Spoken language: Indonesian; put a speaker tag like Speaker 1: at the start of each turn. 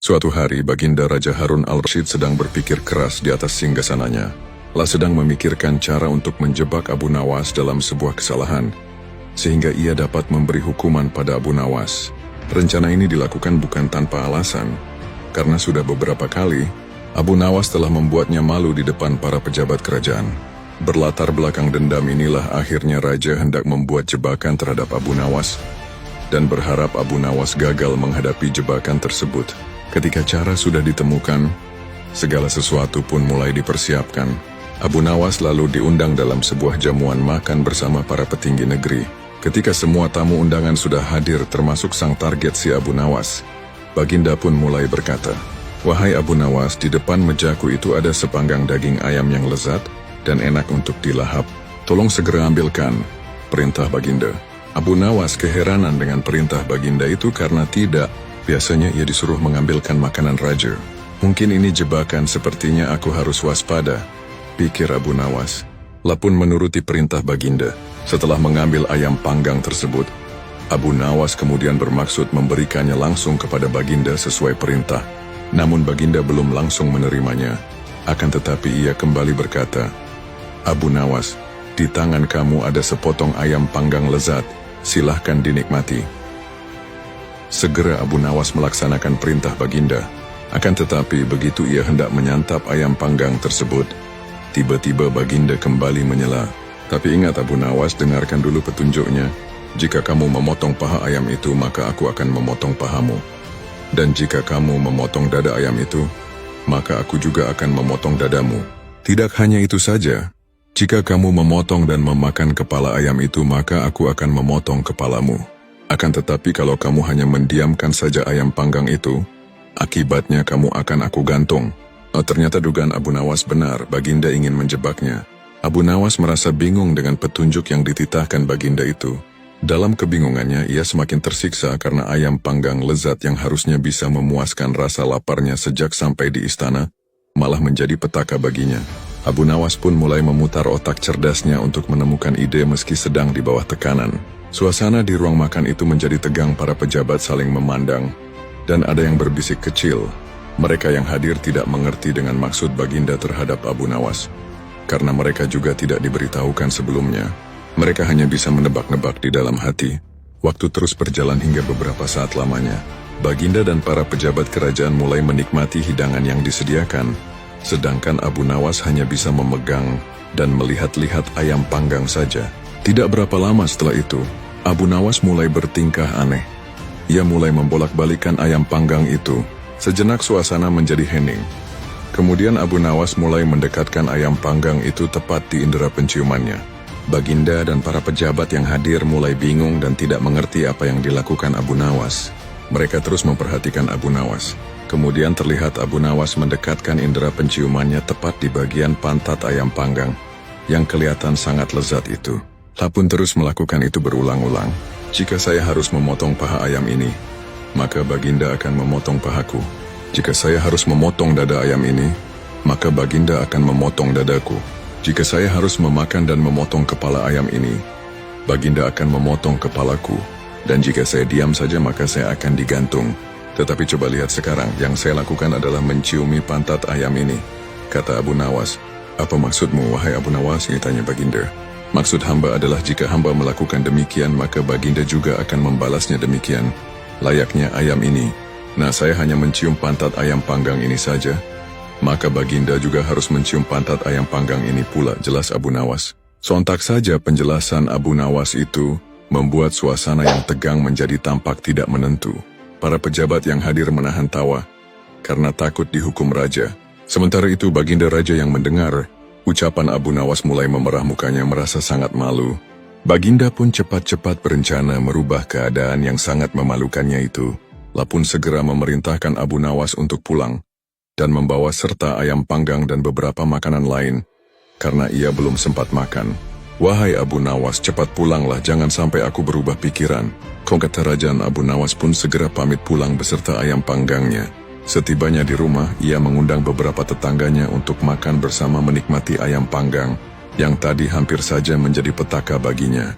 Speaker 1: Suatu hari, Baginda Raja Harun al-Rashid sedang berpikir keras di atas singgasananya. Lah sedang memikirkan cara untuk menjebak Abu Nawas dalam sebuah kesalahan, sehingga ia dapat memberi hukuman pada Abu Nawas. Rencana ini dilakukan bukan tanpa alasan, karena sudah beberapa kali, Abu Nawas telah membuatnya malu di depan para pejabat kerajaan. Berlatar belakang dendam inilah akhirnya Raja hendak membuat jebakan terhadap Abu Nawas, dan berharap Abu Nawas gagal menghadapi jebakan tersebut. Ketika cara sudah ditemukan, segala sesuatu pun mulai dipersiapkan. Abu Nawas lalu diundang dalam sebuah jamuan makan bersama para petinggi negeri. Ketika semua tamu undangan sudah hadir termasuk sang target si Abu Nawas, Baginda pun mulai berkata, "Wahai Abu Nawas, di depan mejaku itu ada sepanggang daging ayam yang lezat dan enak untuk dilahap. Tolong segera ambilkan," perintah Baginda. Abu Nawas keheranan dengan perintah Baginda itu karena tidak biasanya ia disuruh mengambilkan makanan raja. Mungkin ini jebakan, sepertinya aku harus waspada, pikir Abu Nawas. Lah pun menuruti perintah Baginda. Setelah mengambil ayam panggang tersebut, Abu Nawas kemudian bermaksud memberikannya langsung kepada Baginda sesuai perintah. Namun Baginda belum langsung menerimanya. Akan tetapi ia kembali berkata, "Abu Nawas, di tangan kamu ada sepotong ayam panggang lezat, silahkan dinikmati." Segera Abu Nawas melaksanakan perintah Baginda. Akan tetapi begitu ia hendak menyantap ayam panggang tersebut, tiba-tiba Baginda kembali menyela. "Tapi ingat Abu Nawas, dengarkan dulu petunjuknya. Jika kamu memotong paha ayam itu, maka aku akan memotong pahamu. Dan jika kamu memotong dada ayam itu, maka aku juga akan memotong dadamu. Tidak hanya itu saja, jika kamu memotong dan memakan kepala ayam itu, maka aku akan memotong kepalamu. Akan tetapi kalau kamu hanya mendiamkan saja ayam panggang itu, akibatnya kamu akan aku gantung." Ternyata dugaan Abu Nawas benar, Baginda ingin menjebaknya. Abu Nawas merasa bingung dengan petunjuk yang dititahkan Baginda itu. Dalam kebingungannya, ia semakin tersiksa karena ayam panggang lezat yang harusnya bisa memuaskan rasa laparnya sejak sampai di istana, malah menjadi petaka baginya. Abu Nawas pun mulai memutar otak cerdasnya untuk menemukan ide meski sedang di bawah tekanan. Suasana di ruang makan itu menjadi tegang, para pejabat saling memandang, dan ada yang berbisik kecil. Mereka yang hadir tidak mengerti dengan maksud Baginda terhadap Abu Nawas, karena mereka juga tidak diberitahukan sebelumnya. Mereka hanya bisa menebak-nebak di dalam hati. Waktu terus berjalan hingga beberapa saat lamanya. Baginda dan para pejabat kerajaan mulai menikmati hidangan yang disediakan, sedangkan Abu Nawas hanya bisa memegang dan melihat-lihat ayam panggang saja. Tidak berapa lama setelah itu, Abu Nawas mulai bertingkah aneh. Ia mulai membolak-balikan ayam panggang itu. Sejenak suasana menjadi hening. Kemudian Abu Nawas mulai mendekatkan ayam panggang itu tepat di indera penciumannya. Baginda dan para pejabat yang hadir mulai bingung dan tidak mengerti apa yang dilakukan Abu Nawas. Mereka terus memperhatikan Abu Nawas. Kemudian terlihat Abu Nawas mendekatkan indera penciumannya tepat di bagian pantat ayam panggang, yang kelihatan sangat lezat itu. Lapun terus melakukan itu berulang-ulang. "Jika saya harus memotong paha ayam ini, maka Baginda akan memotong pahaku. Jika saya harus memotong dada ayam ini, maka Baginda akan memotong dadaku. Jika saya harus memakan dan memotong kepala ayam ini, Baginda akan memotong kepalaku. Dan jika saya diam saja, maka saya akan digantung. Tetapi coba lihat sekarang, yang saya lakukan adalah menciumi pantat ayam ini," kata Abu Nawas. "Apa maksudmu, wahai Abu Nawas?" tanya Baginda. "Maksud hamba adalah jika hamba melakukan demikian, maka Baginda juga akan membalasnya demikian. Layaknya ayam ini. Nah, saya hanya mencium pantat ayam panggang ini saja, maka Baginda juga harus mencium pantat ayam panggang ini pula," jelas Abu Nawas. Sontak saja penjelasan Abu Nawas itu membuat suasana yang tegang menjadi tampak tidak menentu. Para pejabat yang hadir menahan tawa karena takut dihukum raja. Sementara itu Baginda Raja yang mendengar ucapan Abu Nawas mulai memerah mukanya, merasa sangat malu. Baginda pun cepat-cepat berencana merubah keadaan yang sangat memalukannya itu. Lapun segera memerintahkan Abu Nawas untuk pulang dan membawa serta ayam panggang dan beberapa makanan lain, karena ia belum sempat makan. "Wahai Abu Nawas, cepat pulanglah, jangan sampai aku berubah pikiran." Kata Raja, Abu Nawas pun segera pamit pulang beserta ayam panggangnya. Setibanya di rumah, ia mengundang beberapa tetangganya untuk makan bersama menikmati ayam panggang, yang tadi hampir saja menjadi petaka baginya.